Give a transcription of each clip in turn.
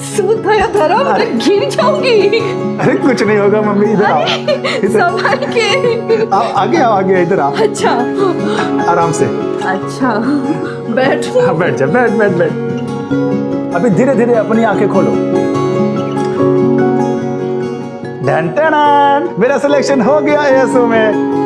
सूद धर्म मैं गिर जाऊंगी। अरे कुछ नहीं होगा मम्मी, इधर आओ। संभाल के आगे आओ, आगे इधर आओ। अच्छा आराम से। अच्छा बैठ। हाँ, बैठ जा, बैठ बैठ बैठ। अभी धीरे धीरे अपनी आंखें खोलो। डन टन, मेरा सिलेक्शन हो गया एएसओ में।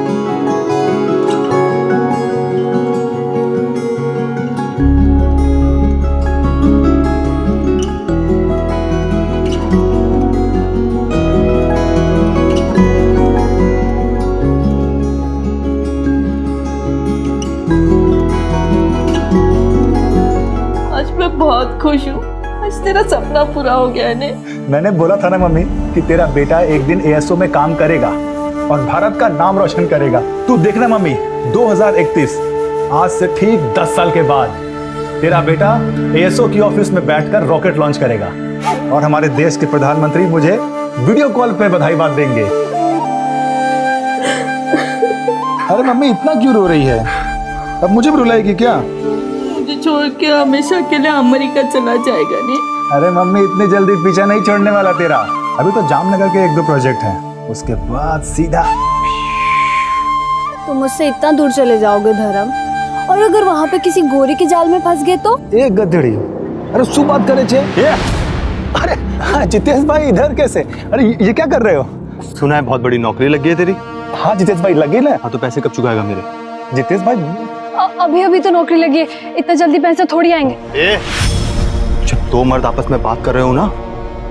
आज मैं बहुत खुश हूँ, आज तेरा सपना पूरा हो गया है। मैंने बोला था ना मम्मी कि तेरा बेटा एक दिन एएसओ में काम करेगा और भारत का नाम रोशन करेगा। तू देखना मम्मी, 2031 आज से ठीक 10 साल के बाद तेरा बेटा एएसओ की ऑफिस में बैठकर रॉकेट लॉन्च करेगा और हमारे देश के प्रधानमंत्री मुझे वीडियो कॉल पे बधाई बात देंगे। अरे मम्मी इतना क्यों रो रही है? अब मुझे भी रुलाएगी क्या? मुझे छोड़ के हमेशा के लिए अमेरिका चला जाएगा नहीं? अरे मम्मी इतनी जल्दी पीछा नहीं छोड़ने वाला तेरा। अभी तो जामनगर के 1-2 प्रोजेक्ट हैं, उसके बाद सीधा। तुम मुझसे इतना दूर चले जाओगे धर्म, और अगर वहाँ पे किसी गोरी के जाल में फंस गए तो? एक गधेड़ी। अरे सु बात करे छे। अरे हाँ जितेश भाई इधर कैसे? अरे ये क्या कर रहे हो? सुना है बहुत बड़ी नौकरी लगी है तेरी। हाँ जितेश भाई लगी ना। हाँ तो पैसे कब चुकाएगा मेरे? जितेश भाई अभी अभी तो नौकरी लगी है, इतना जल्दी पैसे थोड़ी आएंगे। जब दो मर्द आपस में बात कर रहे हो ना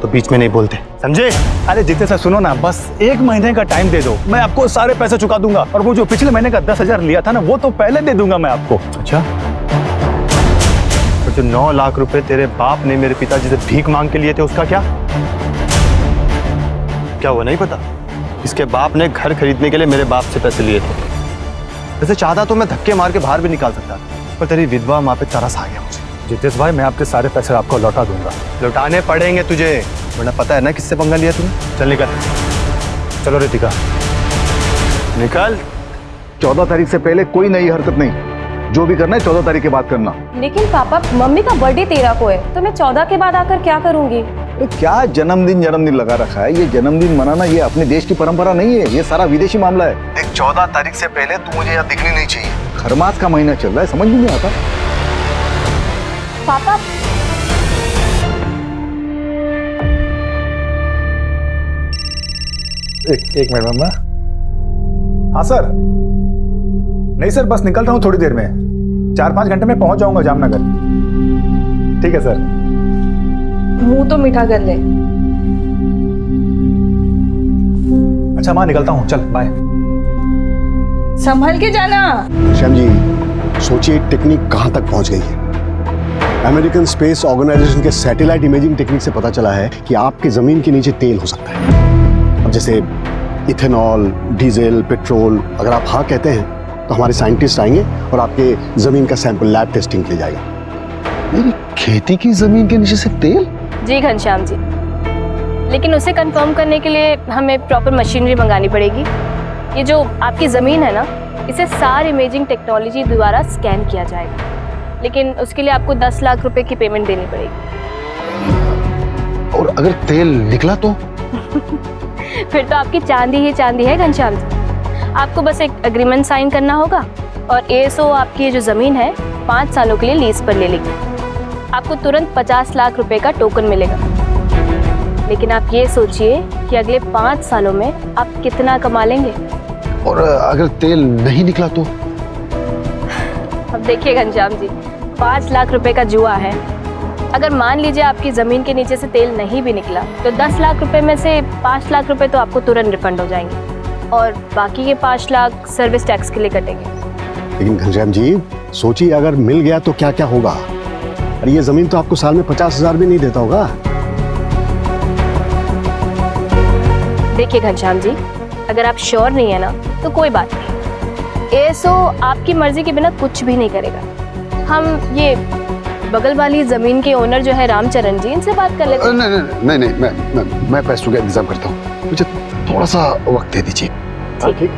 तो बीच में नहीं बोलते, समझे? अरे जितेश भाई सुनो ना, बस 1 महीने का टाइम दे दो, मैं आपको सारे पैसे चुका दूंगा। और वो जो पिछले महीने का 10,000 लिया था ना, वो तो पहले दे दूंगा मैं आपको। अच्छा, तो जो 9 लाख रुपए तेरे बाप ने मेरे पिताजी से भीख मांग के लिए थे उसका क्या हुआ? नहीं पता? इसके बाप ने घर खरीदने के लिए मेरे बाप से पैसे लिए थे। वैसे चाहता तो मैं धक्के मार के बाहर भी निकाल सकता, पर तेरी विधवा माँ पे तरस आ गया मुझे। जितेश भाई मैं आपके सारे पैसे आपको लौटा दूंगा। लौटाने पड़ेंगे तुझे, वरना पता है ना किससे पंगा लिया तूने। चल निकल। चलो रितिका निकल। 14 तारीख से पहले कोई नई हरकत नहीं, जो भी करना है 14 तारीख के बाद करना। लेकिन पापा मम्मी का बर्थडे 13 को है, तो मैं 14 के बाद आकर क्या करूंगी? क्या जन्मदिन लगा रखा है? ये जन्मदिन मनाना ये अपने देश की परंपरा नहीं है, ये सारा विदेशी मामला है। देख 14 तारीख से पहले तू मुझे यहाँ दिखनी नहीं चाहिए। खरमास का महीना चल रहा है, समझ नहीं आता। पापा एक मिनट मम्मा। हाँ सर। नहीं सर, बस निकल रहा हूँ थोड़ी देर में, 4-5 घंटे में पहुंच जाऊंगा जामनगर। ठीक है सर। मुंह तो मीठा कर ले। अच्छा माँ निकलता हूँ, चल बाय। संभल के जाना। श्याम जी सोचिए टेक्निक कहां तक पहुंच गई है। अमेरिकन स्पेस ऑर्गेनाइजेशन के सैटेलाइट इमेजिंग टेक्निक से पता चला है कि आपकी जमीन के नीचे तेल हो सकता है। अब जैसे इथेनॉल, डीजल, पेट्रोल, अगर आप हाँ कहते हैं तो हमारे साइंटिस्ट आएंगे और आपके जमीन का सैंपल लैब टेस्टिंग के लिए जाएगा। मेरी खेती की जमीन के नीचे से तेल? जी घनश्याम जी, लेकिन उसे कंफर्म करने के लिए हमें प्रॉपर मशीनरी मंगानी पड़ेगी। ये जो आपकी ज़मीन है ना, इसे सार इमेजिंग टेक्नोलॉजी द्वारा स्कैन किया जाएगा, लेकिन उसके लिए आपको 10 लाख रुपए की पेमेंट देनी पड़ेगी। और अगर तेल निकला तो? फिर तो आपकी चांदी ही चांदी है घनश्याम जी। आपको बस एक एग्रीमेंट साइन करना होगा और एएसओ आपकी जो ज़मीन है 5 सालों के लिए लीज पर ले लेगी। आपको तुरंत 50 लाख रुपए का टोकन मिलेगा। लेकिन आप ये सोचिए कि अगले 5 सालों में आप कितना कमा लेंगे। और अगर तेल नहीं निकला तो? अब देखिए घनश्याम जी, 5 लाख रुपए का जुआ है। अगर मान लीजिए आपकी ज़मीन के नीचे से तेल नहीं भी निकला तो 10 लाख रुपए में से 5 लाख रुपए तो आपको तुरंत रिफंड हो जाएंगे और बाकी के 5 लाख सर्विस टैक्स के लिए कटेंगे। लेकिन घनश्याम जी सोचिए अगर मिल गया तो क्या क्या होगा? अरे ये जमीन तो आपको साल में 50,000 भी नहीं देता होगा। देखिए घनश्याम जी, अगर आप श्योर नहीं है ना तो कोई बात नहीं, एएसओ आपकी मर्जी के बिना कुछ भी नहीं करेगा। हम ये बगल वाली जमीन के ओनर जो है रामचरण जी, इनसे बात कर लेते हैं। नहीं, मैं पैसों का इंतजाम करता हूँ, मुझे थोड़ा सा वक्त दे दीजिए। ठीक।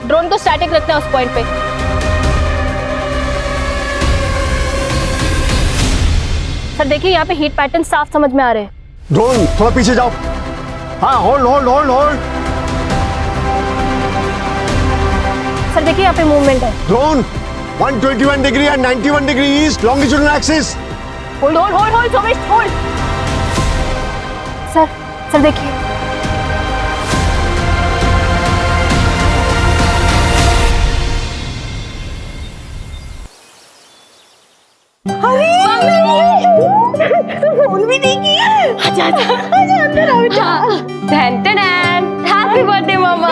ड्रोन को स्टैटिक रखना है उस पॉइंट पे। सर देखिए यहाँ पे हीट पैटर्न साफ समझ में आ रहे हैं। ड्रोन थोड़ा पीछे जाओ। हाँ, hold hold hold hold. Sir देखिए यहाँ पे मूवमेंट है। Drone 121 degree and 91 degree east longitudinal axis. Hold hold hold hold Somesh hold. Sir देखिए। फोन भी नहीं किया। आजा अंदर आओ बेटा। हैप्पी बर्थडे मामा।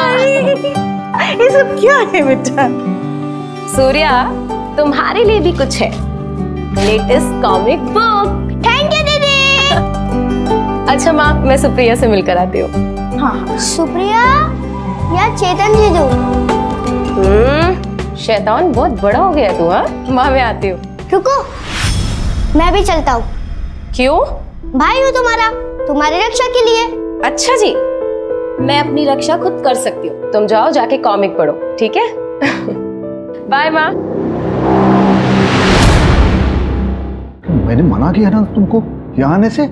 ये सब क्या है बेटा? सूर्या तुम्हारे लिए भी कुछ है, latest comic book. Thank you दीदी। अच्छा माँ, मैं सुप्रिया से मिलकर आती हूँ। हाँ सुप्रिया या चेतन जी दो। शैतान बहुत बड़ा हो गया तू। हाँ माँ, मैं आती हूँ। रुको, मैं भी चलता हूँ। क्यों? भाई हूँ तुम्हारी रक्षा के लिए। अच्छा जी, मैं अपनी रक्षा खुद कर सकती हूँ। तुम जाओ, जाके कॉमिक पढ़ो, ठीक है? बाय माँ। मैंने मना किया ना तुमको यहाँ आने से।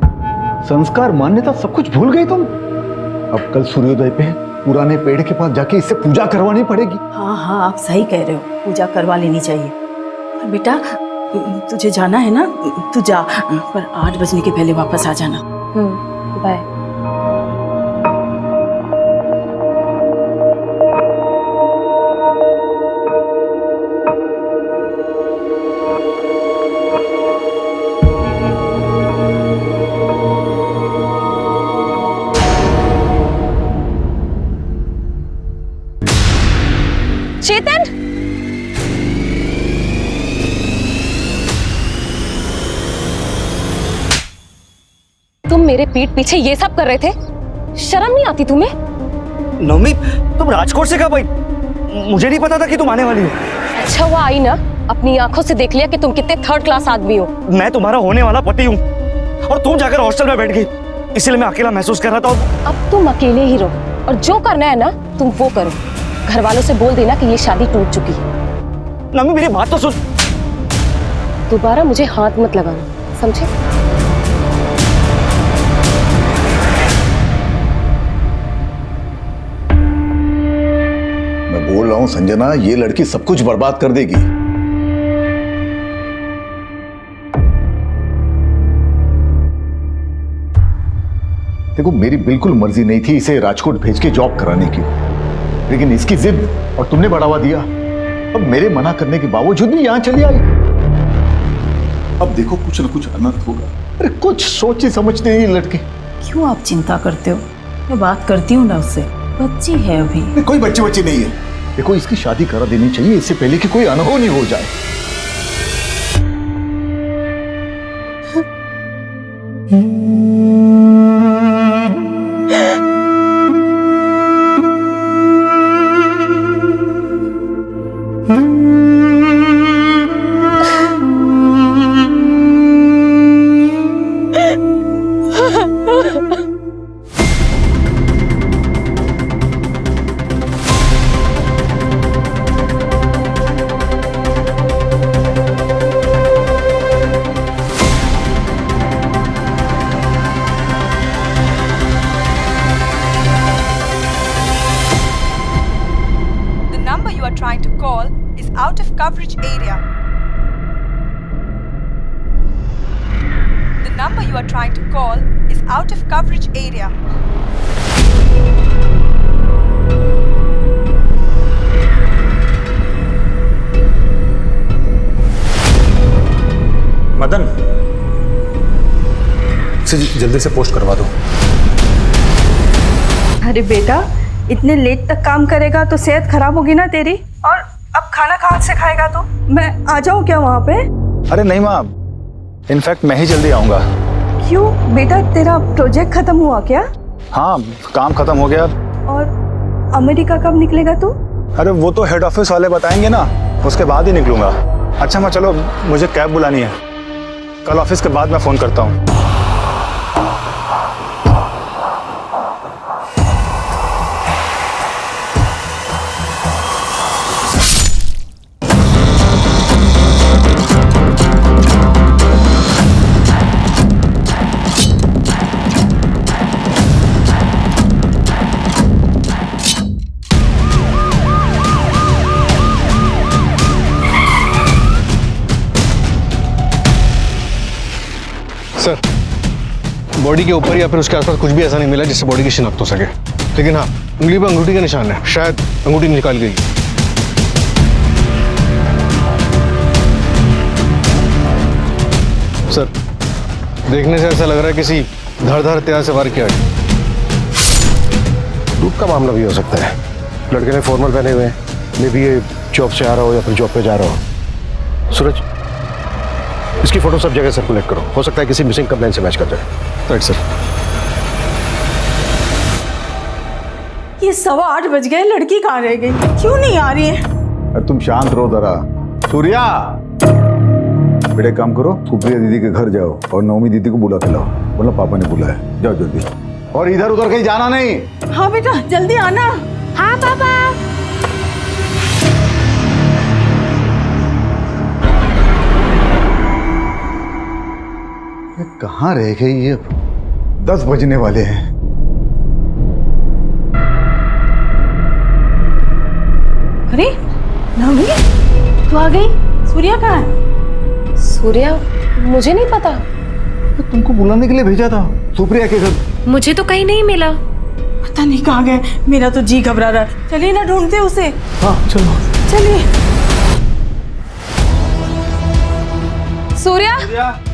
संस्कार मान्यता सब कुछ भूल गई तुम। अब कल सूर्योदय पे पुराने पेड़ के पास जाके इससे पूजा करवानी पड़ेगी। हाँ आप सही कह रहे हो, पूजा करवा लेनी चाहिए। बेटा तुझे जाना है ना, तू जा, पर 8 बजने के पहले वापस आ जाना। बाय। चेतन, तुम मेरे पीठ पीछे ये सब कर रहे थे? शर्म नहीं आती तुम्हें? नवमी, तुम राजकोट से कब आई? मुझे नहीं पता था कि तुम आने वाली हो। अच्छा हुआ आई ना, अपनी आंखों से देख लिया कि तुम कितने थर्ड क्लास आदमी हो। मैं तुम्हारा होने वाला पति हूँ और तुम जाकर हॉस्टल में बैठ गई, इसलिए मैं अकेला महसूस कर रहा था। अब तुम अकेले ही रहो और जो करना है ना तुम वो करो। घर वालों से बोल देना कि ये शादी टूट चुकी है। नवमी मेरी बात तो सुन। दोबारा मुझे हाथ मत लगाना, समझे? मैं बोल रहा हूँ संजना, ये लड़की सब कुछ बर्बाद कर देगी। देखो, मेरी बिल्कुल मर्जी नहीं थी इसे राजकोट भेज के जॉब कराने की, लेकिन इसकी जिद और तुमने बढ़ावा दिया। अब मेरे मना करने के बावजूद भी यहां चली आई। अब देखो कुछ न कुछ अनर्थ होगा। अरे कुछ सोची समझते नहीं लड़के। क्यों आप चिंता करते हो? मैं बात करती हूँ ना उससे, बच्ची है अभी। कोई बच्चे नहीं है। देखो, इसकी शादी करा देनी चाहिए इससे पहले कि कोई अनहोनी हो जाए। Trying to call is out of coverage area. The number you are trying to call is out of coverage area. Madan, इसे जल्दी से पोस्ट करवा दो। अरे बेटा, इतने लेट तक काम करेगा तो सेहत खराब होगी ना तेरी। और अब खाना कहाँ से खाएगा तू? मैं आ जाऊँ क्या वहाँ पे? अरे नहीं माँ, इनफैक्ट मैं ही जल्दी आऊँगा। क्यों बेटा, तेरा प्रोजेक्ट खत्म हुआ क्या? हाँ, काम खत्म हो गया। और अमेरिका कब निकलेगा तू? अरे वो तो हेड ऑफिस वाले बताएंगे ना, उसके बाद ही निकलूंगा। अच्छा माँ चलो, मुझे कैब बुलानी है, कल ऑफिस के बाद मैं फ़ोन करता हूँ। सर, बॉडी के ऊपर या फिर उसके आसपास कुछ भी ऐसा नहीं मिला जिससे बॉडी की शिनाख्त हो सके, लेकिन हाँ, उंगली पर अंगूठी का निशान है, शायद अंगूठी निकाल गई। सर, देखने से ऐसा लग रहा है किसी धारदार हथियार से वार किया है। लूट का मामला भी हो सकता है। लड़के ने फॉर्मल पहने हुए हैं, मे भी ये जॉब से आ रहा हो या फिर जॉब पे जा रहा हो। सूरज, इसकी फोटो सब जगह सर्कुलेट करो, हो सकता है किसी मिसिंग कंप्लेंट से मैच कर जाए। Right sir. ये 8:15 बज गए, लड़की कहाँ रह गई? क्यों नहीं आ रही है? अरे तुम शांत रहो जरा। सूर्या, बेटे काम करो, सुप्रिया दीदी के घर जाओ और नवमी दीदी को बुला के लाओ, बोला पापा ने बुलाया। जाओ जल्दी, और इधर उधर कहीं जाना नहीं। हाँ बेटा, जल्दी आना। हाँ पापा। कहाँ रह गई ये? 10 बजने वाले हैं। अरे नवमी, तू आ गई? सूर्या कहाँ है? सूर्या, मुझे नहीं पता। तो तुमको बुलाने के लिए भेजा था सुप्रिया के घर। मुझे तो कहीं नहीं मिला। पता नहीं कहाँ गए, मेरा तो जी घबरा रहा है। चलिए ना, ढूंढते उसे। हाँ चलो। चलिए। सूर्या,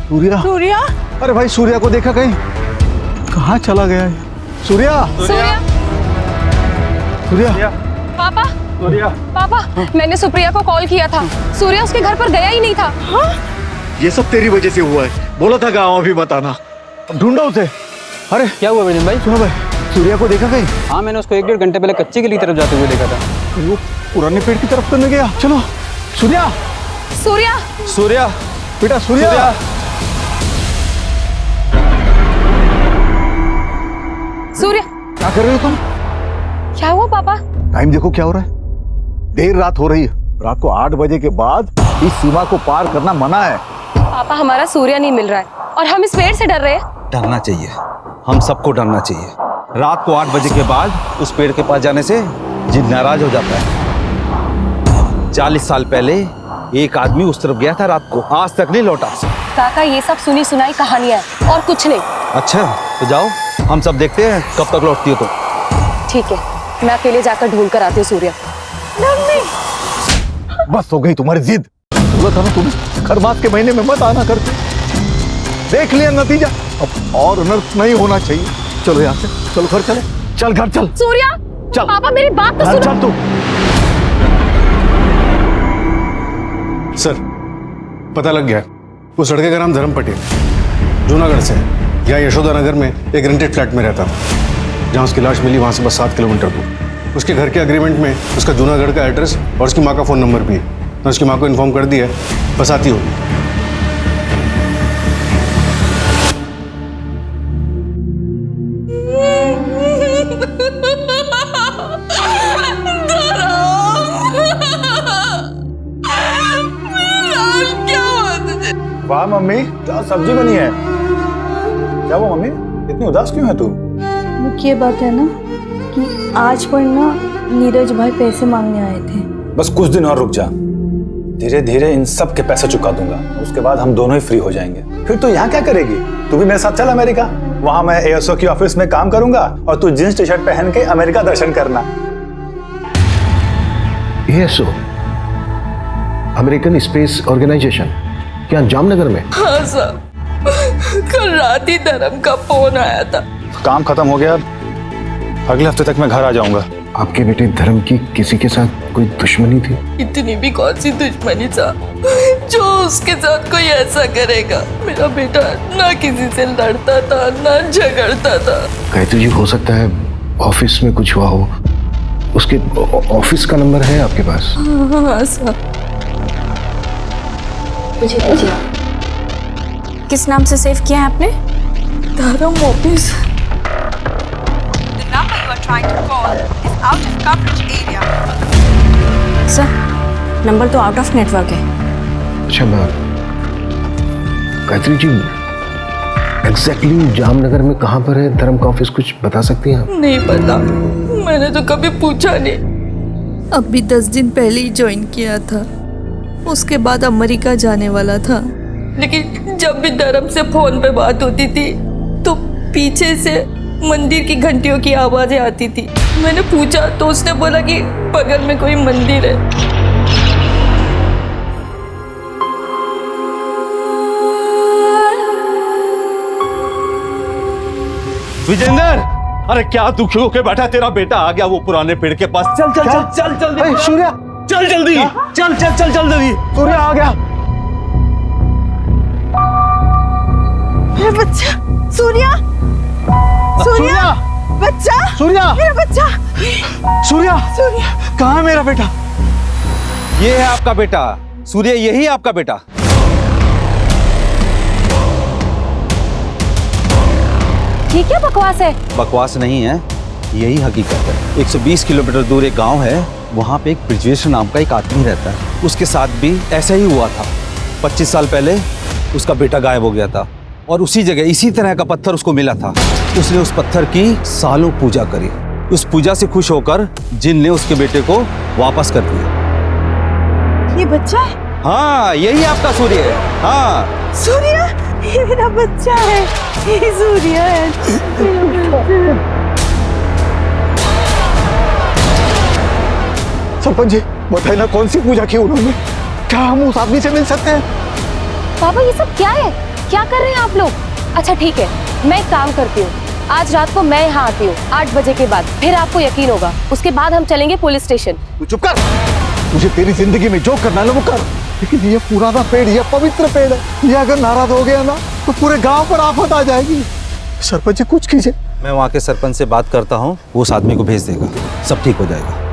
सूर्या, सूर्या, अरे भाई सूर्या को देखा कहीं? कहाँ चला गया है सूर्या? सूर्या, सूर्या, पापा, पापा, मैंने सुप्रिया को कॉल किया था। सूर्या उसके घर पर गया ही नहीं था। हाँ? ये सब तेरी वजह से हुआ है। बोला था गाँव अभी बताना। ढूंढो उसे। अरे क्या हुआ विजन भाई? सुनो भाई, सूर्या को देखा कहीं? हाँ, मैंने उसको 1-1.5 घंटे पहले कच्ची गली तरफ जाते हुए देखा था। वो पुराने पेड़ की तरफ तो नहीं गया? चलो। सूर्या, सूर्या, सूर्या, बेटा सूर्या। सूर्या, क्या कर रहे हो तुम? क्या हुआ पापा? टाइम देखो क्या हो रहा है। देर रात हो रही है। रात को 8 बजे के बाद इस सीमा को पार करना मना है। पापा, हमारा सूर्या नहीं मिल रहा है और हम इस पेड़ से डर रहे हैं। डरना चाहिए, हम सबको डरना चाहिए। रात को 8 बजे के बाद उस पेड़ के पास जाने से जिन नाराज हो जाता है। 40 साल पहले एक आदमी उस तरफ गया था रात को, आज तक नहीं लौटा। काका, ये सब सुनी सुनाई कहानियां हैं और कुछ नहीं। अच्छा, तो जाओ, हम सब देखते हैं कब तक लौटती हो तो। ठीक है, मैं अकेले जाकर ढूंढ कर आती हूँ सूर्या। बस हो गई तुम्हारी जिद। बोला था ना तुम्हें, खरमास के महीने में मत आना करते। देख लिया नतीजा, अब और अनर्थ नहीं होना चाहिए। चलो यहाँ से, चलो घर चले। चल घर चल। सूर्या, चल। पापा मेरी बात तो घर सुनो। चल तू। सर, पता लग गया, उस लड़के का नाम धर्म पटेल, जूनागढ़ से है। यहाँ यशोदा नगर में एक रेंटेड फ्लैट में रहता था। जहाँ उसकी लाश मिली वहाँ से बस 7 किलोमीटर दूर। उसके घर के एग्रीमेंट में उसका जूनागढ़ का एड्रेस और उसकी माँ का फ़ोन नंबर भी है। मैं उसकी माँ को इन्फॉर्म कर दिया है, बस आती होगी। वाह मम्मी, क्या सब्जी बनी है? क्या वो मम्मी, इतनी उदास क्यों है तू? मुख्य बात है ना कि आज पर ना नीरज भाई पैसे मांगने आए थे। बस कुछ दिन और रुक जा, धीरे धीरे इन सब के पैसे चुका दूंगा। उसके बाद हम दोनों ही फ्री हो जाएंगे। फिर तू यहाँ क्या करेगी? तू भी मेरे साथ चल अमेरिका। वहां मैं एएसओ की ऑफिस में काम करूंगा और तू जींस टी शर्ट पहन के अमेरिका दर्शन करना। एएसओ, अमेरिकन स्पेस ऑर्गेनाइजेशन, क्या जामनगर में? हाँ सर, कल रात ही धर्म का फोन आया था। काम खत्म हो गया, अगले हफ्ते तक मैं घर आ जाऊंगा। आपके बेटे धर्म की किसी के साथ कोई दुश्मनी थी? इतनी भी कौन सी दुश्मनी था जो उसके साथ कोई ऐसा करेगा। मेरा बेटा ना किसी से लड़ता था ना झगड़ता था। कहते जी, हो सकता है ऑफिस में कुछ हुआ हो। उसके ऑफिस का नंबर है आपके पास? हाँ सर। मुझे दीजिए। किस नाम से सेव किया है आपने? धर्म office. The number you are trying to call is out of coverage area. Sir, number तो आउट ऑफ नेटवर्क है। अच्छा बात। गायत्री जी, एग्जैक्टली जामनगर में कहाँ पर है धर्म का ऑफिस, कुछ बता सकती हैं आप? नहीं पता, मैंने तो कभी पूछा नहीं। अभी 10 दिन पहले ही ज्वाइन किया था। उसके बाद अमेरिका जाने वाला था। लेकिन जब भी धर्म से फोन पे बात होती थी तो पीछे से मंदिर की घंटियों की आवाजें आती थी। मैंने पूछा तो उसने बोला कि बगल में कोई मंदिर है। विजेंद्र, अरे क्या दुखी होके बैठा, तेरा बेटा आ गया वो पुराने पेड़ के पास। चल चल चल चल जल्दी। सूर्या, चल जल्दी, चल चल चल चल जल्दी। सूर्या आ गया। मेरा बच्चा सूर्या, सूर्या, बच्चा, सूर्या, मेरा बच्चा, सूर्या, सूर्या। कहाँ है मेरा बेटा? ये है आपका बेटा सूर्य, यही आपका बेटा। ये क्या बकवास है? बकवास नहीं है, यही हकीकत है। 120 किलोमीटर दूर एक गांव है, वहां पे एक ब्रिजेश नाम का एक आदमी रहता है। उसके साथ भी ऐसा ही हुआ था। 25 साल पहले उसका बेटा गायब हो गया था और उसी जगह इसी तरह का पत्थर उसको मिला था। उसने उस पत्थर की सालों पूजा करी। उस पूजा से खुश होकर जिन ने उसके बेटे को वापस कर दिया। ये बच्चा है? हाँ, यही आपका सूर्य है। हाँ सूर्या, ये मेरा बच्चा है, ये सूर्या है। सरपंच जी बताइए ना, कौन सी पूजा की उन्होंने? क्या हम उस आदमी से मिल सकते हैं? बाबा ये सब क्या है? क्या कर रहे हैं आप लोग? अच्छा ठीक है, मैं एक काम करती हूँ, आज रात को मैं यहाँ आती हूँ 8 बजे के बाद, फिर आपको यकीन होगा। उसके बाद हम चलेंगे पुलिस स्टेशन। तू चुप कर। मुझे तेरी जिंदगी में जो करना है ना वो कर, लेकिन ये पुराना पेड़, ये पवित्र पेड़ है, ये अगर नाराज हो गया ना तो पूरे गांव पर आफत आ जाएगी। सरपंच जी कुछ कीजिए। मैं वहाँ के सरपंच से बात करता हूँ, वो उस आदमी को भेज देगा, सब ठीक हो जाएगा।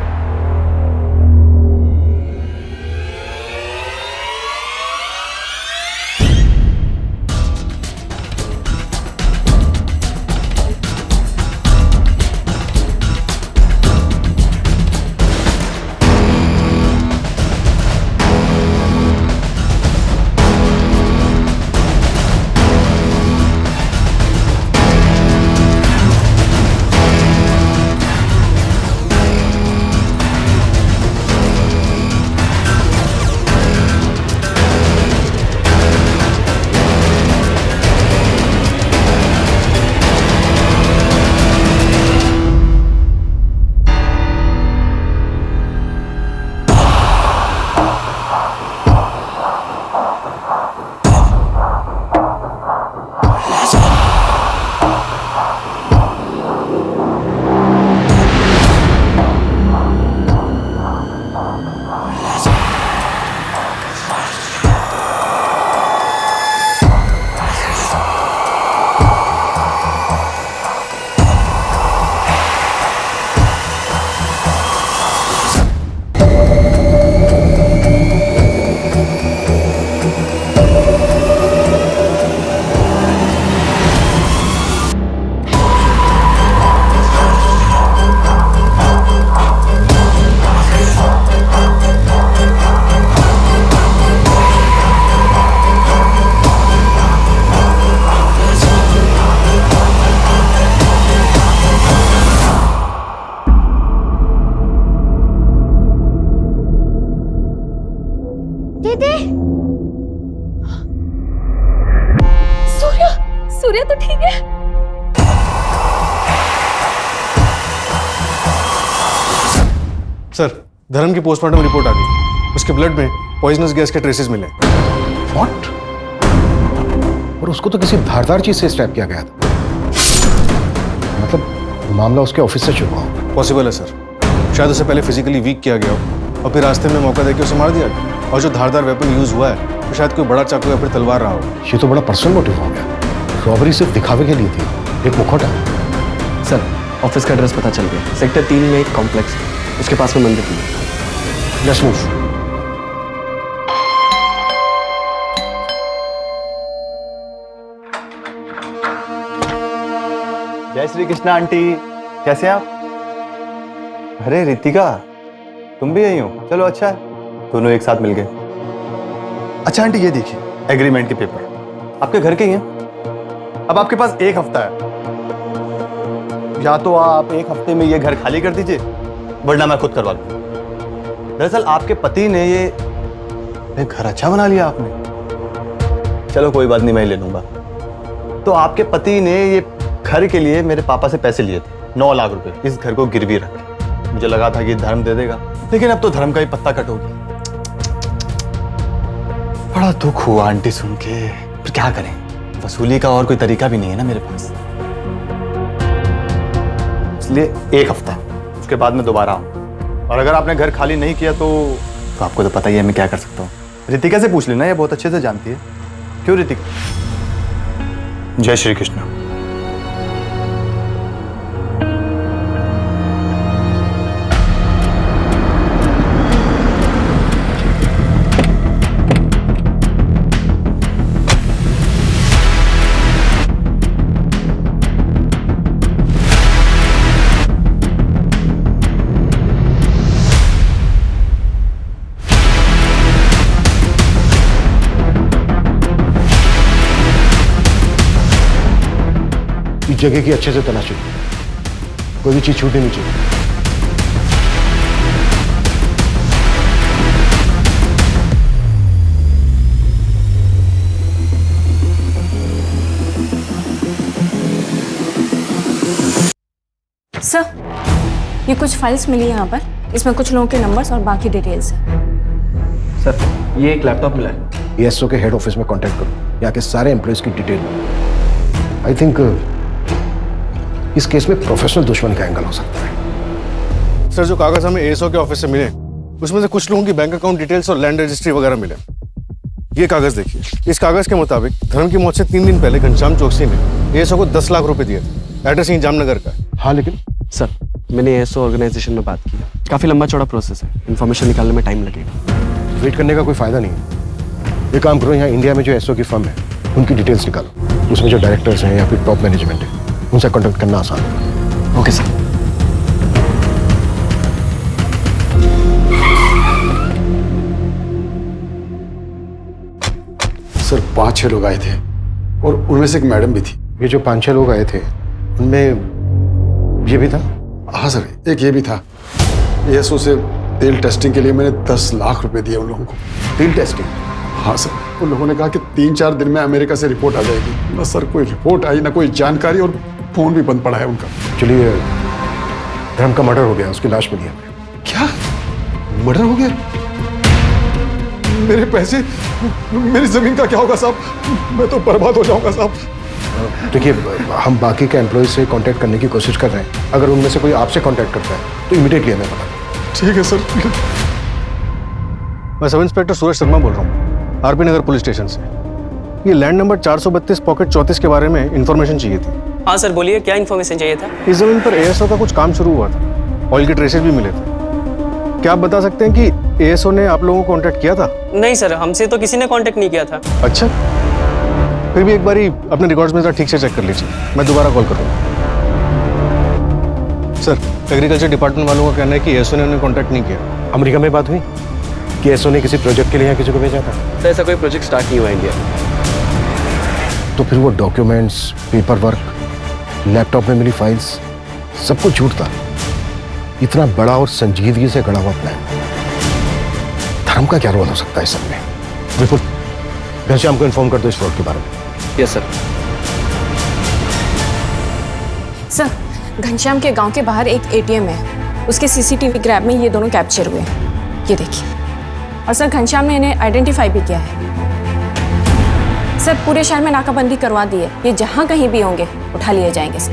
सूर्य तो ठीक है। सर, धर्म की पोस्टमार्टम रिपोर्ट आ गई। उसके ब्लड में पॉइजनस गैस के ट्रेसेस मिले। व्हाट? और उसको तो किसी धारदार चीज से स्ट्रैप किया गया था। मतलब मामला उसके ऑफिस से शुरू हुआ। पॉसिबल है सर, शायद उसे पहले फिजिकली वीक किया गया हो और फिर रास्ते में मौका देकर उसे मार दिया गया। और जो धारदार वेपन यूज हुआ है तो शायद कोई बड़ा चाकू या फिर तलवार रहा हो। ये तो बड़ा पर्सनल मोटिव हो गया। रॉबरी सिर्फ दिखावे के लिए थी, एक मुखौटा। सर, ऑफिस का एड्रेस पता चल गया। सेक्टर 3 में एक कॉम्प्लेक्स है, उसके पास में मंदिर भी। Let's move. जय श्री कृष्ण आंटी, कैसे हैं आप? अरे रितिका, तुम भी यही हो? चलो अच्छा है, दोनों एक साथ मिल गए। अच्छा आंटी, ये देखिए एग्रीमेंट के पेपर आपके घर के ही हैं। अब आपके पास 1 हफ्ता है, या तो आप 1 हफ्ते में ये घर खाली कर दीजिए, वरना मैं खुद करवा लूंगा। दरअसल आपके पति ने ये घर अच्छा बना लिया आपने। चलो कोई बात नहीं, मैं ही ले लूंगा। तो आपके पति ने ये घर के लिए मेरे पापा से पैसे लिए थे, 9 लाख रुपए, इस घर को गिरवी रख के। मुझे लगा था कि धर्म दे देगा, लेकिन अब तो धर्म का ही पत्ता कट हो गया। बड़ा दुख हुआ आंटी सुन के, पर क्या करें, वसूली का और कोई तरीका भी नहीं है ना मेरे पास। इसलिए 1 हफ्ता, उसके बाद मैं दोबारा आऊँ। और अगर आपने घर खाली नहीं किया तो आपको तो पता ही है मैं क्या कर सकता हूँ। रितिका से पूछ लेना, ये बहुत अच्छे से जानती है। क्यों रितिका? जय श्री कृष्ण। इस जगह की अच्छे से तलाशी, कोई भी चीज छूटनी नहीं चाहिए। सर, ये कुछ फाइल्स मिली यहाँ पर, इसमें कुछ लोगों के नंबर्स और बाकी डिटेल्स हैं। सर, ये एक लैपटॉप मिला है। ESO के हेड ऑफिस में कांटेक्ट करो, यहाँ के सारे एम्प्लॉयज की डिटेल। आई थिंक इस केस में प्रोफेशनल दुश्मन का एंगल हो सकता है। सर, जो कागज हमें ASO के ऑफिस से मिले, उसमें से कुछ लोगों की बैंक अकाउंट डिटेल्स और लैंड रजिस्ट्री वगैरह मिले। ये कागज देखिए, इस कागज के मुताबिक धर्म की मौत से 3 दिन पहले घनश्याम चौकसी ने ASO को 10 लाख रुपए दिए थे। एड्रेस यहीं जामनगर का है। हाँ, लेकिन सर, मैंने ASO ऑर्गेनाइजेशन में बात की है। काफ़ी लंबा चौड़ा प्रोसेस है, इन्फॉर्मेशन निकालने में टाइम लगेगा। वेट करने का कोई फायदा नहीं है। ये काम करो, यहाँ इंडिया में जो ASO की फर्म है उनकी डिटेल्स निकालो, उसमें जो डायरेक्टर्स हैं या फिर टॉप मैनेजमेंट है उनसे कॉन्टेक्ट करना आसान है। Okay sir. सर, 5-6 लोग आए थे और उनमें से एक मैडम भी थी। ये जो 5-6 लोग आए थे उनमें ये भी था? हाँ सर, एक ये भी था। ASO से तेल टेस्टिंग के लिए मैंने 10 लाख रुपए दिए उन लोगों को। तेल टेस्टिंग? हाँ सर, उन लोगों ने कहा कि 3-4 दिन में अमेरिका से रिपोर्ट आ जाएगी। ना सर कोई रिपोर्ट आई, ना कोई जानकारी, और फोन भी बंद पड़ा है उनका। चलिए, धर्म का मर्डर हो गया, उसकी लाश मिली है। क्या मर्डर हो गया? मेरे पैसे, मेरी जमीन का क्या होगा साहब? मैं तो बर्बाद हो जाऊंगा साहब। देखिए, हम बाकी के एम्प्लॉय से कांटेक्ट करने की कोशिश कर रहे हैं। अगर उनमें से कोई आपसे कांटेक्ट करता है तो इमीडिएटली हमें बता दें। ठीक है सर। मैं सब इंस्पेक्टर सूरज शर्मा बोल रहा हूँ, RP नगर पुलिस स्टेशन से। ये लैंड नंबर 432 पॉकेट 34 के बारे में इंफॉर्मेशन चाहिए थी। हाँ सर, बोलिए, क्या इन्फॉर्मेशन चाहिए था? इस जमीन पर ASO का कुछ काम शुरू हुआ था, ऑयल के ट्रेसेस भी मिले थे। क्या आप बता सकते हैं कि ASO ने आप लोगों को कांटेक्ट किया था? नहीं सर, हमसे तो किसी ने कांटेक्ट नहीं किया था। अच्छा, फिर भी एक बारी अपने रिकॉर्ड्स में जरा ठीक से चेक कर लीजिए, मैं दोबारा कॉल करूँगा। सर, एग्रीकल्चर डिपार्टमेंट वालों का कहना है कि ASO ने उन्हें कांटेक्ट नहीं किया। अमेरिका में बात हुई कि ASO ने किसी प्रोजेक्ट के लिए यहाँ किसी को भेजा था? तो ऐसा कोई प्रोजेक्ट स्टार्ट नहीं हुआ इंडिया। तो फिर वो डॉक्यूमेंट्स, पेपर वर्क, लैपटॉप में मिली फाइल्स, सब कुछ झूठ था। इतना बड़ा और संजीदगी से गढ़ा हुआ प्लान, धर्म का क्या रोल हो सकता है इस सब में? बिल्कुल, घनश्याम को इन्फॉर्म कर दो इस फ्रॉड के बारे में। Yes sir. सर, घनश्याम के गांव के बाहर एक ATM है, उसके CCTV ग्रैब में ये दोनों कैप्चर हुए हैं, ये देखिए। और सर, घनश्याम ने इन्हें आइडेंटिफाई भी किया है। सर, पूरे शहर में नाकाबंदी करवा दी है, ये जहां कहीं भी होंगे उठा लिए जाएंगे सर।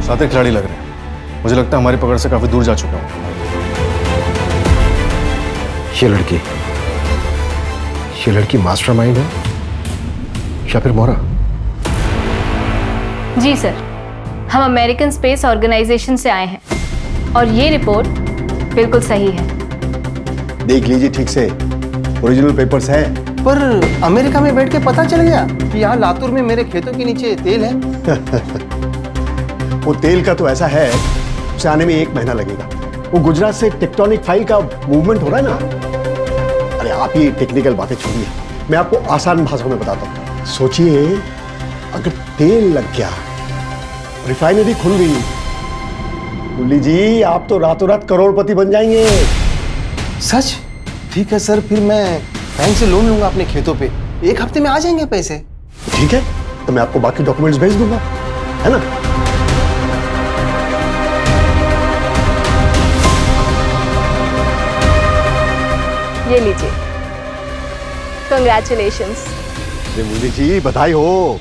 साथी खिलाड़ी लग रहे हैं, मुझे लगता है हमारी पकड़ से काफी दूर जा चुका हूँ। ये लड़की मास्टरमाइंड है या फिर मोहरा? जी सर, हम अमेरिकन स्पेस ऑर्गेनाइजेशन से आए हैं और ये रिपोर्ट बिल्कुल सही है। देख लीजिए ठीक से, ओरिजिनल पेपर्स हैं। पर अमेरिका में बैठ के पता चल गया कि यहाँ लातूर में मेरे खेतों के नीचे तेल है। वो तेल का तो ऐसा है, उसे आने में 1 महीना लगेगा। वो गुजरात से टेक्टोनिक फाइल का मूवमेंट हो रहा है ना। अरे आप ये टेक्निकल बातें छोड़िए, मैं आपको आसान भाषा में बताता हूँ। सोचिए, अगर तेल लग गया, रिफाइनरी खुल गई, मुरली जी आप तो रातों रात करोड़पति बन जाएंगे। सच? ठीक है सर, फिर मैं बैंक से लोन लूंगा अपने खेतों पे, 1 हफ्ते में आ जाएंगे पैसे। ठीक है, तो मैं आपको बाकी डॉक्यूमेंट्स भेज दूंगा, है ना? ये लीजिए, कंग्रेचुलेशंस। अरे मोदी जी बधाई हो।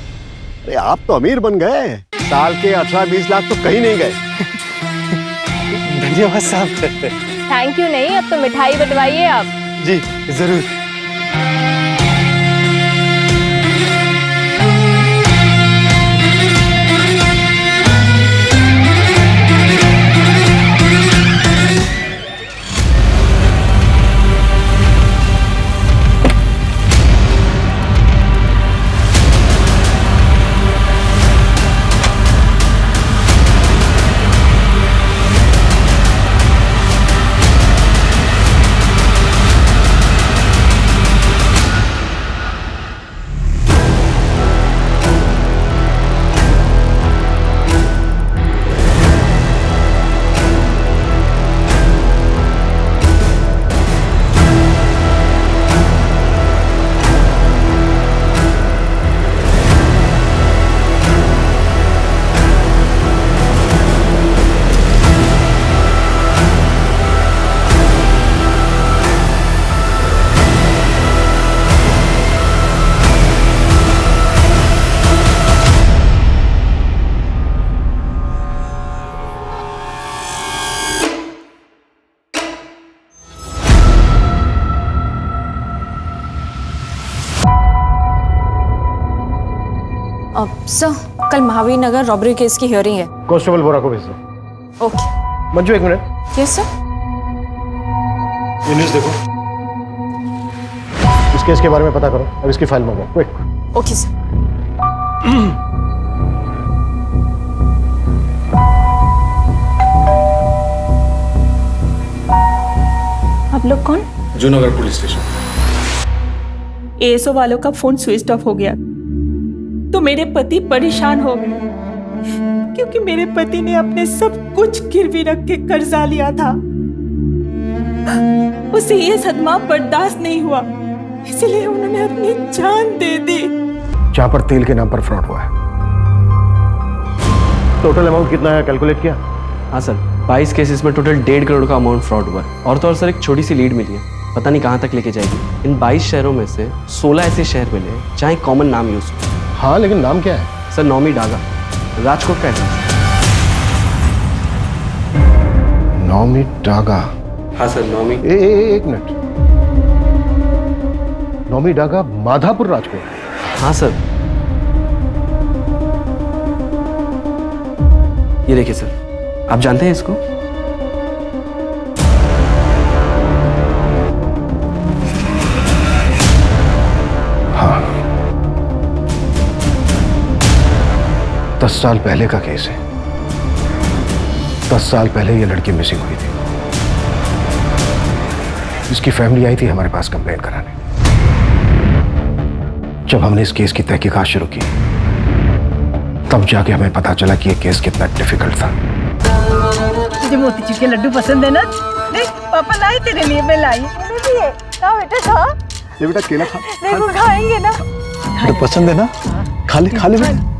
अरे आप तो अमीर बन गए, साल के 18-20 लाख तो कहीं नहीं गए। धन्यवाद साहब। थैंक यू नहीं, अब तो मिठाई बंटवाइए आप। जी जरूर। सर, कल महावीर नगर रॉबरी केस की हियरिंग है। कांस्टेबल बोरा को भेज दो। Okay. Manju 1 minute. Yes sir. ये न्यूज़ देखो, इस केस के बारे में पता करो और इसकी फाइल मंगाओ, क्विक। Okay sir. आप लोग कौन? Junagadh police station. एएसओ वालों का फोन स्विच ऑफ हो गया तो मेरे पति परेशान हो गए, क्योंकि मेरे पति ने अपने सब कुछ गिरवी रख के कर्जा लिया था। उसे ये सदमा बर्दाश्त नहीं हुआ, इसलिए उन्होंने अपनी जान दे दी। जहां पर तेल के नाम पर फ्रॉड हुआ है, टोटल अमाउंट कितना है कैलकुलेट किया? हाँ सर, 22 केसेस में टोटल 1.5 करोड़ का अमाउंट फ्रॉड हुआ है। और तो और सर, एक छोटी सी लीड मिली है, पता नहीं कहाँ तक लेके जाएगी। इन 22 शहरों में से 16 ऐसे शहर मिले जहाँ कॉमन नाम यूज हो। हाँ, लेकिन नाम क्या है? सर, नौमी डागा, राजकोट का एड्रेस। नौमी डागा? हाँ सर, नौमी। एक मिनट, नौमी डागा माधापुर राजकोट? हाँ सर। ये देखिए सर, आप जानते हैं इसको? हाँ, 10 साल पहले का केस है। 10 साल पहले ये लड़की मिसिंग हुई थी। इसकी फैमिली आई थी हमारे पास कंप्लेंट कराने। जब हमने इस केस की तहकीकात शुरू की, तब जाके हमें पता चला कि ये केस कितना डिफिकल्ट था। तुझे मोतीचूर के लड्डू पसंद है ना? देख, पापा लाई तेरे लिए, मैं लाई। मेरे लिए खा बेटा, खा। ये बेटा केला खा। देखो खाएंगे ना? तो पसंद है ना? खा ले, खा ले बेटा।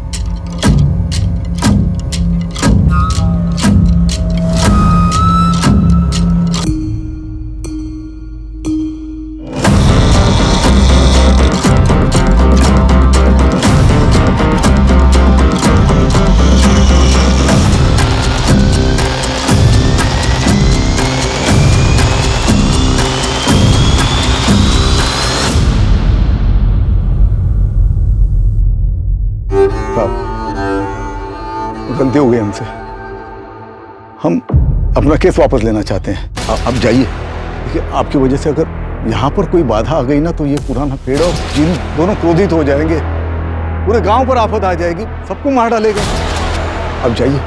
गलती हो गई हमसे, हम अपना केस वापस लेना चाहते हैं। अब जाइए। देखिए, आपकी वजह से अगर यहाँ पर कोई बाधा आ गई ना, तो ये पुराना पेड़ और जिन दोनों क्रोधित हो जाएंगे, पूरे गांव पर आफत आ जाएगी, सबको मार डालेगा। अब जाइए,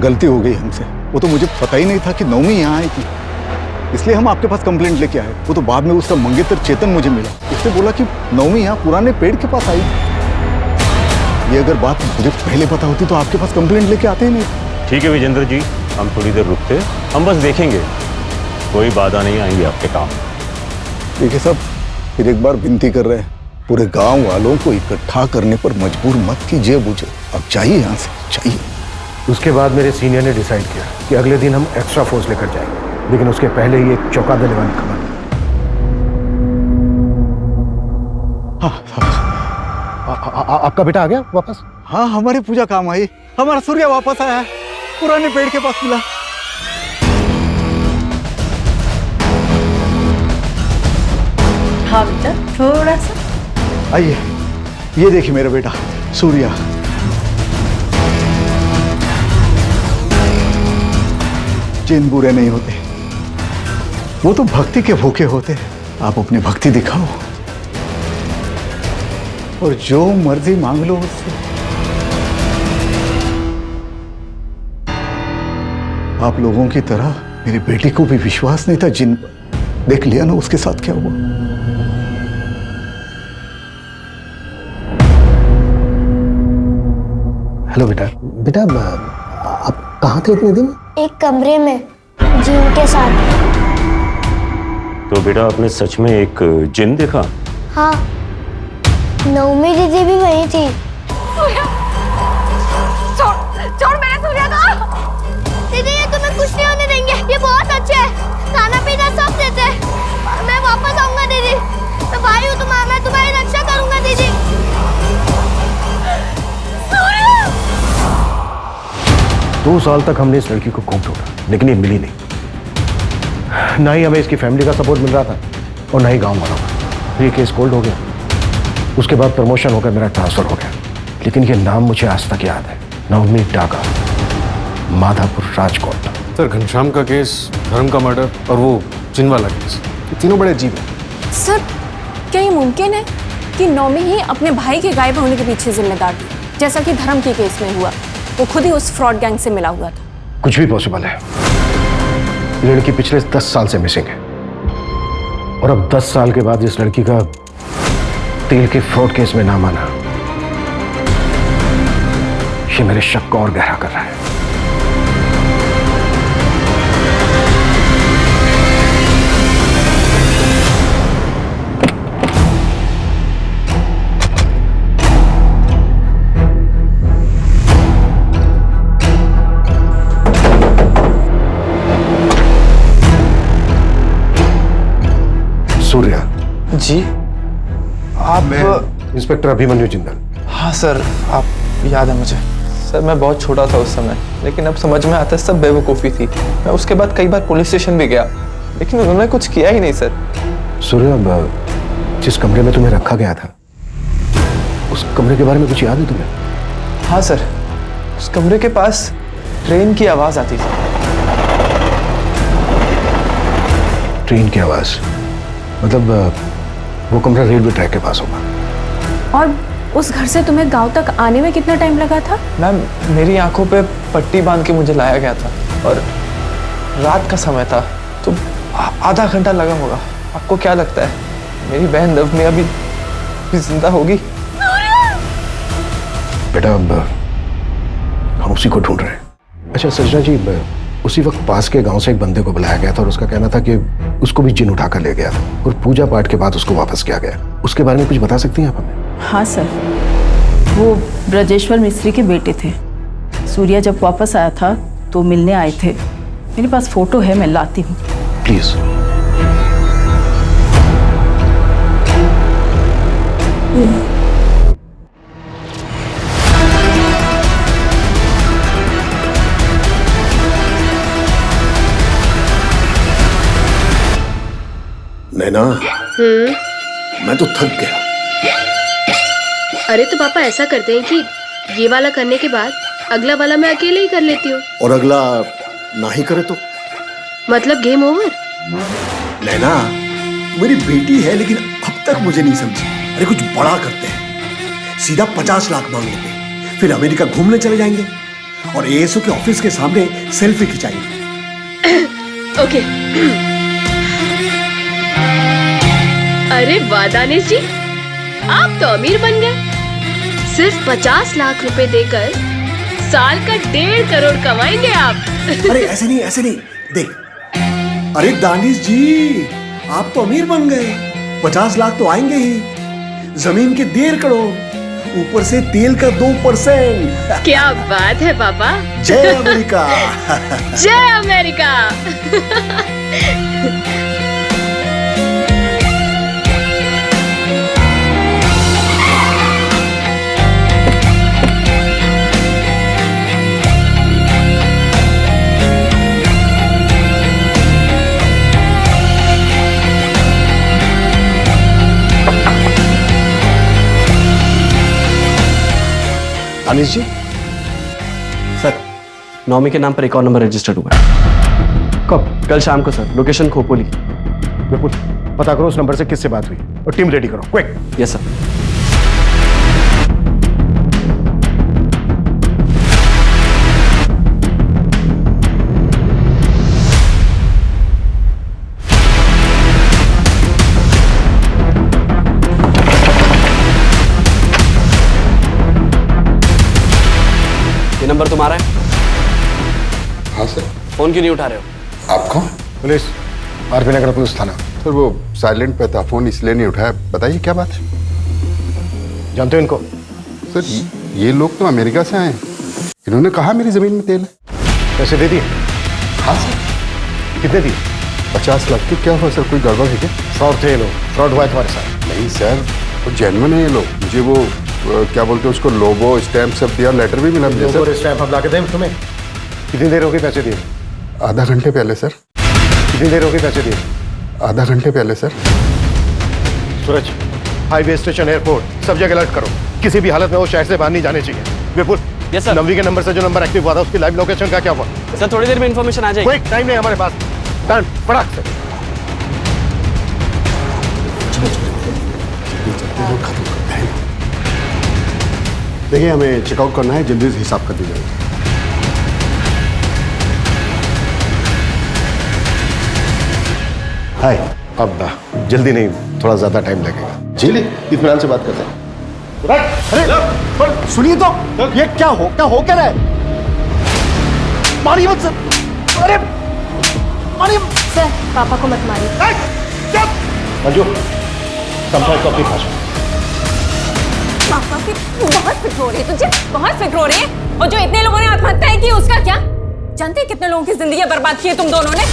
गलती हो गई हमसे। वो तो मुझे पता ही नहीं था कि नौमी यहाँ आई थी, इसलिए हम आपके पास कंप्लेंट लेके आए। वो तो बाद में उसका मंगेतर चेतन मुझे मिला, उसने बोला कि नौमी यहाँ पुराने पेड़ के पास आई। ये अगर बात मुझे पहले पता होती तो आपके पास कंप्लेंट लेके आते ही नहीं। ठीक है विजेंद्र जी, हम थोड़ी देर रुकते, हम बस देखेंगे, कोई बाधा नहीं आएंगी आपके काम। देखिए साहब, फिर एक बार विनती कर रहे हैं, पूरे गांव वालों को इकट्ठा करने पर मजबूर मत कीजिए मुझे। अब चाहिए यहाँ से, चाहिए। उसके बाद मेरे सीनियर ने डिसाइड किया कि अगले दिन हम एक्स्ट्रा फोर्स लेकर जाएंगे, लेकिन उसके पहले ही एक चौंका देने वाली खबर। आपका बेटा आ गया वापस? हाँ, हमारी पूजा काम आई। हमारा सूर्य वापस आया है, पुराने पेड़ के पास मिला। हाँ बेटा, थोड़ा सा। आइए, ये देखिए मेरा बेटा सूर्या। जिन बुरे नहीं होते, वो तो भक्ति के भूखे होते हैं। आप अपनी भक्ति दिखाओ और जो मर्जी मांग लो उससे। आप लोगों की तरह मेरी बेटी को भी विश्वास नहीं था जिन पर। देख लिया ना उसके साथ क्या हुआ। हेलो बेटा। बेटा आप कहाँ थे इतने दिन? एक कमरे में जिन के साथ। तो बेटा आपने सच में एक जिन देखा? हाँ, नवमी दीदी भी वही थी। छोड़ मेरे सूर्या को। दीदी ये तुम्हें कुछ नहीं होने देंगे, ये बहुत अच्छे हैं, खाना पीना सब देते हैं। मैं वापस आऊंगा दीदी, मैं भाई हूँ तुम्हारा, मैं तुम्हारी रक्षा करूंगा दीदी। 2 साल तक हमने इस लड़की को खूब ढूंढा, लेकिन ये मिली नहीं। ना ही हमें इसकी फैमिली का सपोर्ट मिल रहा था और ना ही गांव वालों का। ये केस कोल्ड हो गया। उसके बाद प्रमोशन होकर मेरा ट्रांसफर हो गया, लेकिन ये नाम मुझे आज तक याद है। नवमी डागा, माधापुर, राजकोट। सर, घनश्याम का केस, धर्म का मर्डर और वो जिन वाला केस, ये तीनों बड़े अजीब हैं। सर, क्या ये मुमकिन है कि नौमी ही अपने भाई के गायब होने के पीछे जिम्मेदार थी, जैसा कि धर्म के केस में हुआ? वो खुद ही उस फ्रॉड गैंग से मिला हुआ था। कुछ भी पॉसिबल है। लड़की पिछले 10 साल से मिसिंग है और अब 10 साल के बाद इस लड़की का तेल के फ्रॉड केस में नाम आना, ये मेरे शक को और गहरा कर रहा है। सूर्या जी, आप? इंस्पेक्टर अभिमन्यु जिंदल। हाँ सर, आप याद है मुझे। सर, मैं बहुत छोटा था उस समय, लेकिन अब समझ में आता है सब बेवकूफ़ी थी। मैं उसके बाद कई बार पुलिस स्टेशन भी गया, लेकिन उन्होंने कुछ किया ही नहीं सर। सूर्या, जिस कमरे में तुम्हें रखा गया था, उस कमरे के बारे में कुछ याद है तुम्हें? हाँ सर, उस कमरे के पास ट्रेन की आवाज़ आती थी। ट्रेन की आवाज़? मतलब वो कमरा रेलवे ट्रैक के पास होगा। और उस घर से तुम्हें गांव तक आने में कितना टाइम लगा था? मैम, मेरी आंखों पे पट्टी बांध के मुझे लाया गया था और रात का समय था, तो आधा घंटा लगा होगा। आपको क्या लगता है मेरी बहन नवमी अभी जिंदा होगी? बेटा, अब हम उसी को ढूंढ रहे हैं। अच्छा सजना जी, उसी वक्त पास के गांव से एक बंदे को बुलाया गया था और उसका कहना था कि उसको भी जिन उठा कर ले गया था और पूजा पाठ के बाद उसको वापस किया गया। उसके बारे में कुछ बता सकती हैं आप हमें? हाँ सर, वो ब्रजेश्वर मिस्त्री के बेटे थे। सूर्या जब वापस आया था तो मिलने आए थे। मेरे पास फोटो है, मैं लाती हूँ। प्लीज। नैना, मैं तो थक गया। अरे तो पापा ऐसा करते हैं कि ये वाला करने के बाद अगला वाला मैं अकेले ही कर लेती हूँ। और अगला ना ही करे तो? मतलब गेम ओवर? नैना, मेरी बेटी है, लेकिन अब तक मुझे नहीं समझी। अरे कुछ बड़ा करते हैं, सीधा 50 लाख मांग लेते हैं, फिर अमेरिका घूमने चले जाएंगे और एएसओ के ऑफिस के सामने सेल्फी खिंचाएंगे। ओके। अरे वाह दानिश जी, आप तो अमीर बन गए। सिर्फ 50 लाख रुपए देकर साल का 1.5 करोड़ कमाएंगे आप। अरे ऐसे नहीं, ऐसे नहीं, देख। अरे दानिश जी, आप तो अमीर बन गए, 50 लाख तो आएंगे ही, जमीन के 1.5 करोड़, ऊपर से तेल का 2%। क्या बात है पापा। जय अमेरिका। जय अमेरिका। अनिश जी, सर नौमी के नाम पर एक और नंबर रजिस्टर्ड हुआ है। कब? कल शाम को सर, लोकेशन खोपोली। विपुल, पता करो उस नंबर से किससे बात हुई और टीम रेडी करो, क्विक। Yes sir. ये नंबर तुम्हारा है? हाँ सर। फोन क्यों नहीं उठा रहे हो? आप कौन? पुलिस, आरपी नगर पुलिस थाना। सर वो साइलेंट पे था, फोन इसलिए नहीं उठाया। बताइए क्या बात है? जानते हो इनको? सर ये लोग तो अमेरिका से आए हैं। इन्होंने कहा मेरी जमीन में तेल है। पैसे दे दिए? हाँ सर। कितने दिए? 50 लाख की। क्या हुआ सर, कोई गड़बड़ है क्या? फ्रॉड थे ये लोग, फ्रॉड हुआ है तुम्हारे साथ। नहीं सर, वो जेन्युइन है ये लोग। मुझे वो क्या बोलते हैं उसको, लोगो स्टैम्प सब दिया, लेटर भी मिला मुझे सर। स्टैम्प हम ला के दें तुम्हें? कितनी देर हो गई पैसे दिए? आधा घंटे पहले सर। कितनी देर हो गई पैसे दिए? आधा घंटे पहले सर। सूरज, हाईवे स्टेशन, एयरपोर्ट, सब जगह अलर्ट करो। किसी भी हालत में वो शहर से बाहर नहीं जाने चाहिए। विपुल, यस सर। नवी के नंबर से जो नंबर एक्टिव हुआ था उसकी लाइव लोकेशन का क्या हुआ? सर थोड़ी देर में इन्फॉर्मेशन आ जाएगी। कोई टाइम नहीं हमारे पास। टर्न फटाक से। देखिए हमें चेकआउट करना है, जल्दी से हिसाब कर दीजिए। हाय, अब जल्दी नहीं, थोड़ा ज्यादा टाइम लगेगा। जी ले, इत्मीनान से बात करते हैं। अरे सुनिए तो, ये क्या हो क्या रहा है? मारिए मत सर। अरे मारिए सर, पापा को मत मारिए। मंजू, कंप्लेंट कॉपी भाषा। पापा की बहुत फिक्र हो रही है तुझे, बहुत फिक्र हो रही है। और जो इतने लोगों ने आत्महत्या की उसका क्या? जानते हैं कितने लोगों की जिंदगी बर्बाद की है तुम दोनों ने?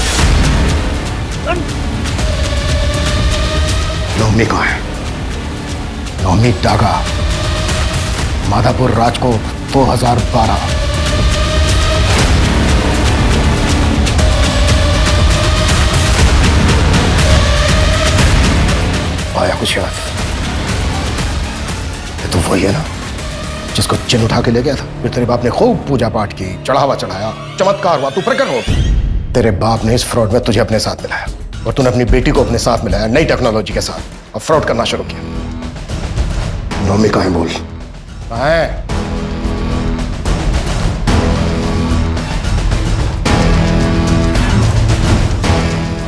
नौमी कहाँ है? नौमी डागा, माधापुर, राजकोट, 2012। आया कुछ याद? ये तो वही है ना जिसको चिन्ह उठा के ले गया था। फिर तेरे बाप ने खूब पूजा पाठ की, चढ़ावा चढ़ाया, चमत्कार हुआ, तू प्रकट हो। तेरे बाप ने इस फ्रॉड में तुझे अपने साथ मिलाया और तूने अपनी बेटी को अपने साथ मिलाया नई टेक्नोलॉजी के साथ और फ्रॉड करना शुरू किया। नौमी कहाँ है बोल? कहाँ है?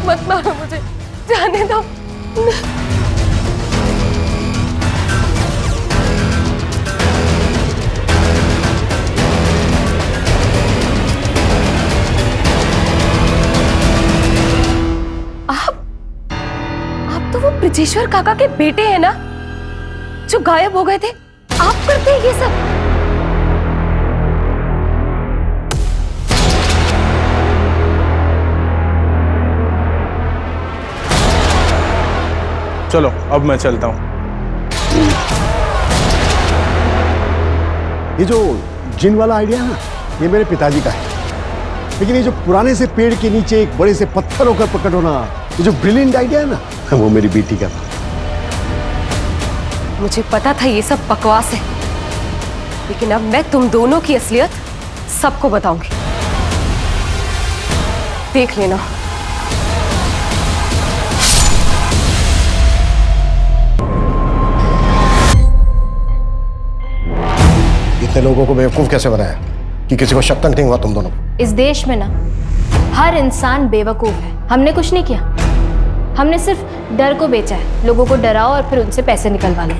मत मारो मुझे, जाने दो। आप तो वो ब्रिजेश्वर काका के बेटे हैं ना, जो गायब हो गए थे? आप करते हैं ये सब? चलो अब मैं चलता हूँ। ये जो जिन वाला आइडिया है ना, ये मेरे पिताजी का है। लेकिन ये जो पुराने से पेड़ के नीचे एक बड़े से पत्थर होकर प्रकट होना, ये जो ब्रिलियंट आइडिया है ना, वो मेरी बेटी का था। मुझे पता था ये सब बकवास है, लेकिन अब मैं तुम दोनों की असलियत सबको बताऊंगी। देख लेना। इतने लोगों को बेवकूफ कैसे बनाया कि किसी को शक तक नहीं हुआ तुम दोनों? इस देश में ना हर इंसान बेवकूफ है। हमने कुछ नहीं किया, हमने सिर्फ डर को बेचा है। लोगों को डराओ और फिर उनसे पैसे निकलवा लो।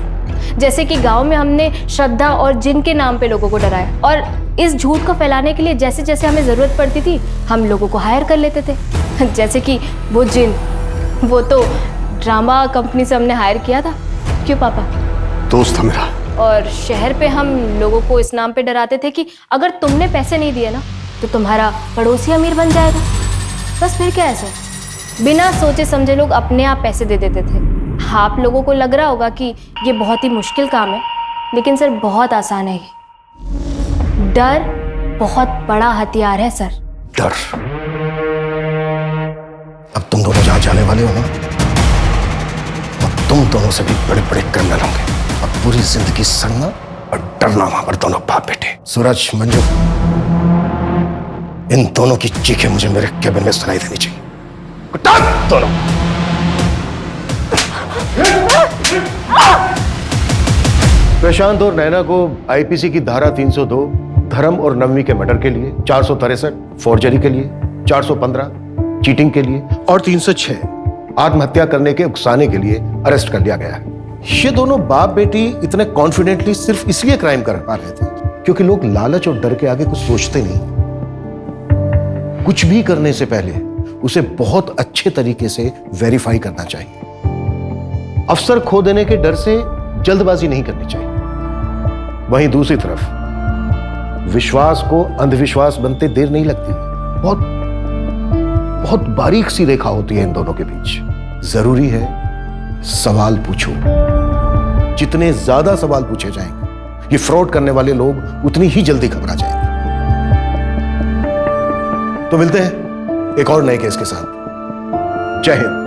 जैसे कि गांव में हमने श्रद्धा और जिन के नाम पे लोगों को डराया, और इस झूठ को फैलाने के लिए जैसे जैसे हमें ज़रूरत पड़ती थी हम लोगों को हायर कर लेते थे। जैसे कि वो जिन, वो तो ड्रामा कंपनी से हमने हायर किया था। क्यों पापा? दोस्त था मेरा। और शहर पे हम लोगों को इस नाम पे डराते थे कि अगर तुमने पैसे नहीं दिए ना तो तुम्हारा पड़ोसी अमीर बन जाएगा। बस फिर क्या है सर, बिना सोचे समझे लोग अपने आप पैसे दे देते थे। आप लोगों को लग रहा होगा कि ये बहुत ही मुश्किल काम है, लेकिन सर बहुत आसान है ये। डर बहुत बड़ा हथियार है सर। डर? अब तुम दोनों जहां जाने वाले हो ना, अब तुम दोनों से भी बड़े बड़े क्रिमिनल होंगे। अब पूरी जिंदगी सड़ना और डरना वहां पर दोनों बाप बेटे। सूरज, मंजू, इन दोनों की चीखें मुझे मेरे केबिन में सुनाई देनी चाहिए। कुटाक दोनों। प्रशांत और नैना को आईपीसी की धारा 302 धर्म और नवमी के मर्डर के लिए, 463 फोर्जरी के लिए, 415 चीटिंग के लिए और 306 आत्महत्या करने के उकसाने के लिए अरेस्ट कर लिया गया है। ये दोनों बाप बेटी इतने कॉन्फिडेंटली सिर्फ इसलिए क्राइम कर पा रहे थे क्योंकि लोग लालच और डर के आगे कुछ सोचते नहीं। कुछ भी करने से पहले उसे बहुत अच्छे तरीके से वेरीफाई करना चाहिए। अफसर खो देने के डर से जल्दबाजी नहीं करनी चाहिए। वहीं दूसरी तरफ विश्वास को अंधविश्वास बनते देर नहीं लगती। बहुत बारीक सी रेखा होती है इन दोनों के बीच। जरूरी है सवाल पूछो। जितने ज्यादा सवाल पूछे जाएंगे, ये फ्रॉड करने वाले लोग उतनी ही जल्दी घबरा जाएंगे। तो मिलते हैं एक और नए केस के साथ। जय हिंद।